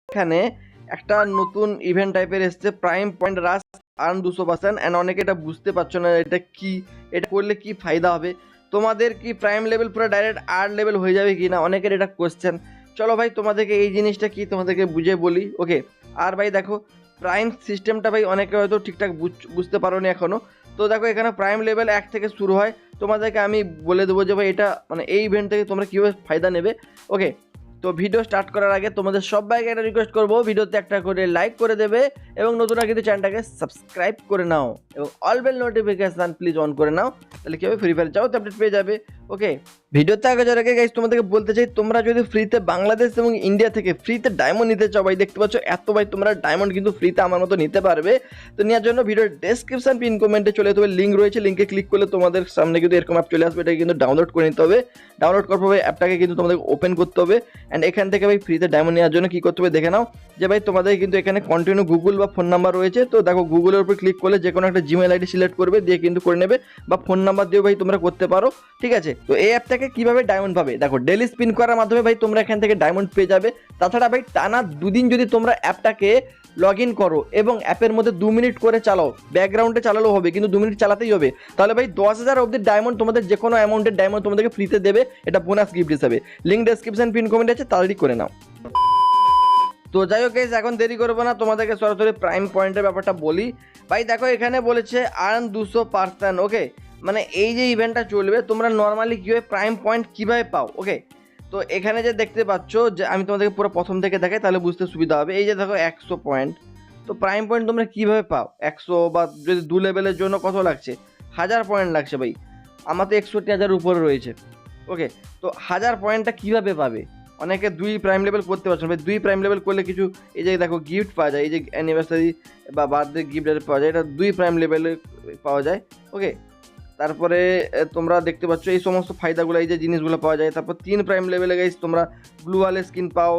এখানে একটা নতুন ইভেন্ট টাইপের এসছে, prime point rush earn 200%, and অনেকে এটা বুঝতে পারছো না এটা কি, এটা করলে কি ফায়দা হবে, তোমাদের কি প্রাইম লেভেল পুরো ডাইরেক্ট আর লেভেল হয়ে যাবে কি না, অনেকের এটা কোশ্চেন। চলো ভাই তোমাদেরকে এই জিনিসটা কি তোমাদেরকে বুঝে বলি। ওকে, আর ভাই দেখো প্রাইম সিস্টেমটা ভাই অনেকে হয়তো ঠিকঠাক বুঝতে পারো নি এখনো। তো দেখো এখানে প্রাইম লেভেল 1 থেকে শুরু হয়, তোমাদেরকে আমি বলে দেবো যে ভাই এটা মানে এই ইভেন্ট থেকে তোমরা কীভাবে ফায়দা নেবে। ওকে, তো ভিডিও স্টার্ট করার আগে তোমাদের সবাইকে একটা রিকোয়েস্ট করবো, ভিডিওতে একটা করে লাইক করে দেবে এবং নতুন কিন্তু চ্যানেলটাকে সাবস্ক্রাইব করে নাও এবং all bell notification please on করে নাও, তাহলে কি হবে ফ্রি ফায়ার যাও তো আপডেট পেয়ে যাবে। ওকে, ভিডিওতে আগে যাওয়ার আগে গাইস তোমাদেরকে বলতে চাই, তোমরা যদি ফ্রিতে বাংলাদেশ এবং ইন্ডিয়া থেকে ফ্রিতে ডায়মন্ড নিতে চাও ভাই, দেখতে পাচ্ছ এত ভাই তোমরা ডায়মন্ড কিন্তু ফ্রিতে আমার মতো নিতে পারবে। তো নেওয়ার জন্য ভিডিওর ডেসক্রিপশন পিন কমেন্টে চলে যেতে হবে, লিঙ্ক রয়েছে, লিঙ্কে ক্লিক করলে তোমাদের সামনে কিন্তু এরকম অ্যাপ চলে আসবে, এটাকে কিন্তু ডাউনলোড করে নিতে হবে। ডাউনলোড করার পর অ্যাপটাকে কিন্তু তোমাদের ওপেন করতে হবে, অ্যান্ড এখান থেকে ভাই ফ্রিতে ডায়মন্ড নেওয়ার জন্য কী করতে হবে দেখে নাও। যে ভাই তোমাদের কিন্তু এখানে কন্টিনিউ গুগল বা ফোন নাম্বার রয়েছে, তো দেখো গুগলের উপর ক্লিক করলে যে কোনো একটা জিমেল আইডি সিলেক্ট করবে, দিয়ে কিন্তু করে নেবে, বা ফোন নাম্বার দিয়েও ভাই তোমরা করতে পারো। ঠিক আছে, তো এই অ্যাপটাকে কীভাবে ডায়মন্ড পাবে, দেখো ডেলি স্পিন করার মাধ্যমে ভাই তোমরা এখান থেকে ডায়মন্ড পেয়ে যাবে। তাছাড়া ভাই টানা 2 দিন যদি তোমরা অ্যাপটাকে লগ ইন করো এবং অ্যাপের মধ্যে 2 মিনিট করে চালাও, ব্যাকগ্রাউন্ডে চালালেও হবে কিন্তু 2 মিনিট চালাতেই হবে, তাহলে ভাই 10,000 অব্দি ডায়মন্ড তোমাদের যে কোনো অ্যামাউন্টের ডায়মন্ড তোমাদেরকে ফ্রিতে দেবে, এটা বোনাস গিফট হিসাবে। লিঙ্ক ডেসক্রিপশন পিন কমেন্ট আছে, তাড়াতাড়ি করে নাও। তো যাই হোক গাইস, এখন দেরি করবো না, তোমাদেরকে সরাসরি প্রাইম পয়েন্টের ব্যাপারটা বলি। ভাই দেখো এখানে বলেছে আর্ন 200%। ওকে, মানে এই যে ইভেন্টটা চলবে তোমরা নর্মালি কীভাবে প্রাইম পয়েন্ট কীভাবে পাও। ওকে, তো এখানে যে দেখতে পাচ্ছ, যে আমি তোমাদেরকে পুরো প্রথম থেকে দেখাই তাহলে বুঝতে সুবিধা হবে। এই যে দেখো 100 পয়েন্ট, তো প্রাইম পয়েন্ট তোমরা কীভাবে পাও, 100 বা যদি 2 লেভেলের জন্য কত লাগছে, 1000 পয়েন্ট লাগছে ভাই, আমার তো 61,000 উপরে রয়েছে। ওকে, তো 1000 পয়েন্টটা কীভাবে পাবে, অনেকে 2 প্রাইম লেভেল করতে পারছে না ভাই, 2 প্রাইম লেভেল করলে কিছু এই যে দেখো গিফট পাওয়া যায়, এই যে অ্যানিভার্সারি বা বার্থডে গিফট পাওয়া যায়, এটা 2 প্রাইম লেভেলে পাওয়া যায়। ওকে, তারপরে তোমরা দেখতে পাচ্ছ এই সমস্ত ফায়দাগুলো, এই যে জিনিসগুলো পাওয়া যায়। তারপর 3 প্রাইম লেভেলে গাইস তোমরা ব্লু ওয়ালে স্কিন পাও,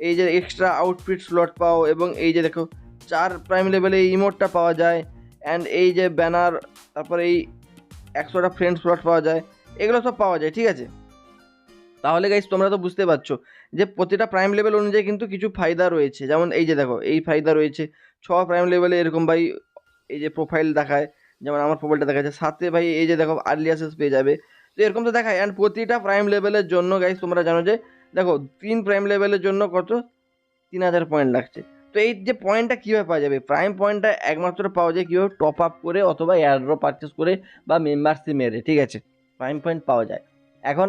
এই যে এক্সট্রা আউটফিট স্লট পাও, এবং এই যে দেখো 4 প্রাইম লেভেলে এই ইমোটটা পাওয়া যায়, অ্যান্ড এই যে ব্যানার, তারপরে এই 100টা ফ্রেন্ড স্লট পাওয়া যায়, এগুলো সব পাওয়া যায়। ঠিক আছে, তাহলে গাইস তোমরা তো বুঝতে পারছো যে প্রতিটা প্রাইম লেভেল অনুযায়ী কিন্তু কিছু ফায়দা রয়েছে। যেমন এই যে দেখো এই ফায়দা রয়েছে 6 প্রাইম লেভেলে এরকম ভাই এই যে প্রোফাইল দেখায়, যেমন আমার প্রোফাইলটা দেখাচ্ছে, সাথে ভাই এই যে দেখো আর্লি অ্যাক্সেস পেয়ে যাবে, তো এরকম তো দেখায়। অ্যান্ড প্রতিটা প্রাইম লেভেলের জন্য গাইস তোমরা জানো যে দেখো 3 প্রাইম লেভেলের জন্য কত 3000 পয়েন্ট লাগছে। তো এই যে পয়েন্টটা কীভাবে পাওয়া যাবে, প্রাইম পয়েন্টটা একমাত্র পাওয়া যায় কীভাবে, টপ আপ করে অথবা এয়ারড্রপ পারচেস করে বা মেম্বারশিপ মেরে। ঠিক আছে, প্রাইম পয়েন্ট পাওয়া যায়। এখন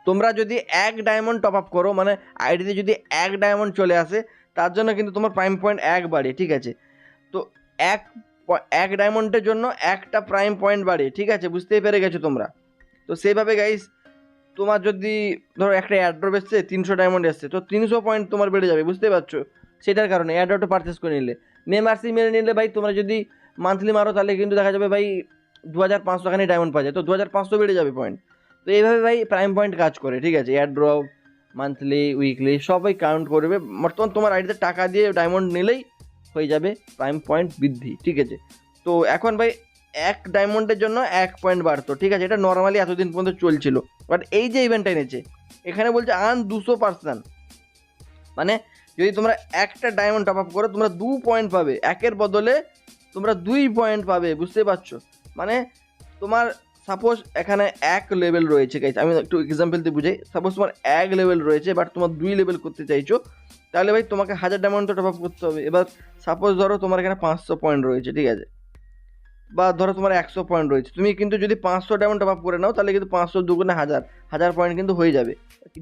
তোমরা যদি 1 ডায়মন্ড টপ আপ করো, মানে আইডিতে যদি 1 ডায়মন্ড চলে আসে, তার জন্য কিন্তু তোমার প্রাইম পয়েন্ট 1 বাড়ে। ঠিক আছে, তো এক 1 ডায়মন্ডের জন্য 1টা প্রাইম পয়েন্ট বাড়ে। ঠিক আছে, বুঝতেই পেরে গেছো তোমরা। তো সেইভাবে গাইস তোমার যদি ধরো একটা এয়ারড্রপ এসছে 300 ডায়মন্ড এসছে, তো 300 পয়েন্ট তোমার বেড়ে যাবে, বুঝতে পারছো। সেটার কারণে এয়ারড্রপটা পারচেস করে নিলে, মেম্বারশিপ মেরে নিলে ভাই তোমরা যদি মান্থলি মারো তাহলে কিন্তু দেখা যাবে ভাই 2500 খানি ডায়মন্ড পাওয়া যায়, তো 2500 বেড়ে যাবে পয়েন্ট। তো এইভাবে ভাই প্রাইম পয়েন্ট কাজ করে। ঠিক আছে, এয়ারড্রপ মান্থলি উইকলি সবাই কাউন্ট করবে, বর্তমান তোমার আইডিতে টাকা দিয়ে ডায়মন্ড নিলেই হয়ে যাবে প্রাইম পয়েন্ট বৃদ্ধি। ঠিক আছে, তো এখন ভাই 1 ডায়মন্ডের জন্য 1 পয়েন্ট বাড়তো। ঠিক আছে, এটা নর্মালি এতদিন পর্যন্ত চলছিল, বাট এই যে ইভেন্টটা এনেছে এখানে বলছে আর্ন 200%, মানে যদি তোমরা একটা ডায়মন্ড টপ আপ করো তোমরা 2 পয়েন্ট পাবে, 1-এর বদলে তোমরা 2 পয়েন্ট পাবে, বুঝতে পারছো। মানে তোমার সাপোজ এখানে 1 লেভেল রয়েছে গাইস, আমি একটু এক্সাম্পল দিয়ে বুঝাই, সাপোজ তোমার 1 লেভেল রয়েছে বাট তোমার 2 লেভেল করতে চাইছো, তাহলে ভাই তোমাকে 1000 ডায়মন্ড টপ আপ করতে হবে। এবার সাপোজ ধরো তোমার এখানে 500 পয়েন্ট রয়েছে, ঠিক আছে, বা ধরো তোমার 100 পয়েন্ট রয়েছে, তুমি কিন্তু যদি 500 ডায়মন্ড টপ আপ করে নাও তাহলে কিন্তু 500 দুগুণে 1000 পয়েন্ট কিন্তু হয়ে যাবে,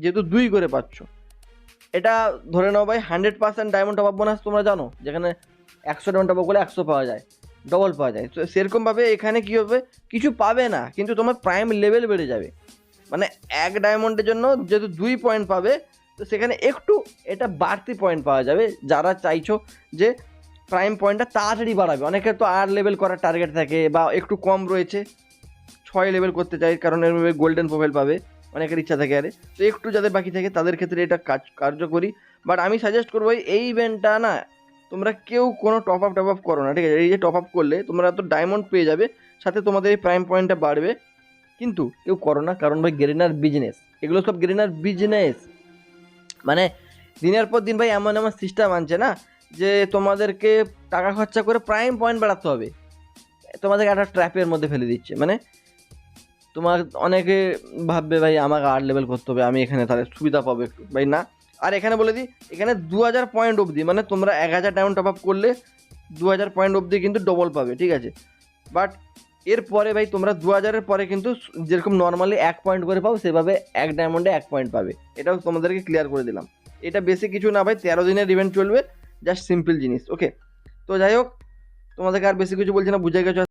যেহেতু 2 করে পাচ্ছ। এটা ধরে নাও ভাই 100% ডায়মন্ড টপ আপ বোনাস, তোমরা জানো যেখানে 100 ডায়মন্ড টপ আপ করলে 100 পাওয়া যায়, ডবল পাওয়া যায়। তো সেরকমভাবে এখানে কী হবে, কিছু পাবে না কিন্তু তোমার প্রাইম লেভেল বেড়ে যাবে। মানে 1 ডায়মন্ডের জন্য যেহেতু 2 পয়েন্ট পাবে, তো সেখানে একটু এটা বাড়তি পয়েন্ট পাওয়া যাবে। যারা চাইছো যে প্রাইম পয়েন্টটা তাড়াতাড়ি বাড়াবে, অনেকের তো 8 লেভেল করার টার্গেট থাকে বা একটু কম রয়েছে 6 লেভেল করতে চাই, কারণ এর গোল্ডেন প্রোফাইল পাবে, অনেকের ইচ্ছা থাকে আরে, তো একটু যাদের বাকি থাকে তাদের ক্ষেত্রে এটা কার্যকরী। বাট আমি সাজেস্ট করবো এই ইভেন্টটা না তোমরা কেউ কোনো টপ আপ করো না। ঠিক আছে, এই যে টপ আপ করলে তোমরা তো ডায়মন্ড পেয়ে যাবে, সাথে তোমাদের এই প্রাইম পয়েন্টটা বাড়বে, কিন্তু কেউ করো না, কারণ ভাই গেরিনার বিজনেস, এগুলো সব গেরিনার বিজনেস। মানে দিনের পর দিন ভাই এমন এমন সিস্টেম আনছে না যে তোমাদেরকে টাকা খরচা করে প্রাইম পয়েন্ট বাড়াতে হবে, তোমাদেরকে একটা ট্র্যাপের মধ্যে ফেলে দিচ্ছে। মানে তোমার অনেকে ভাববে ভাই আমাকে 8 লেভেল করতে হবে, আমি এখানে তাহলে সুবিধা পাবো একটু, ভাই না। আর এখানে বলে দিই, এখানে 2000 পয়েন্ট অবধি, মানে তোমরা 1000 ডায়মন্ড টপ আপ করলে 2000 পয়েন্ট অবধি কিন্তু ডবল পাবে, ঠিক আছে। বাট এরপরে ভাই তোমরা 2000-এর পরে কিন্তু যেরকম নর্মালি 1 পয়েন্ট করে পাও, সেভাবে 1 ডায়মন্ডে 1 পয়েন্ট পাবে। এটাও তোমাদেরকে ক্লিয়ার করে দিলাম। এটা বেশি কিছু না ভাই, 13 দিনের ইভেন্ট চলবে, জাস্ট সিম্পল জিনিস। ওকে, তো যাই হোক, তোমাদেরকে আর বেশি কিছু বলছি না, বুঝে গেছো।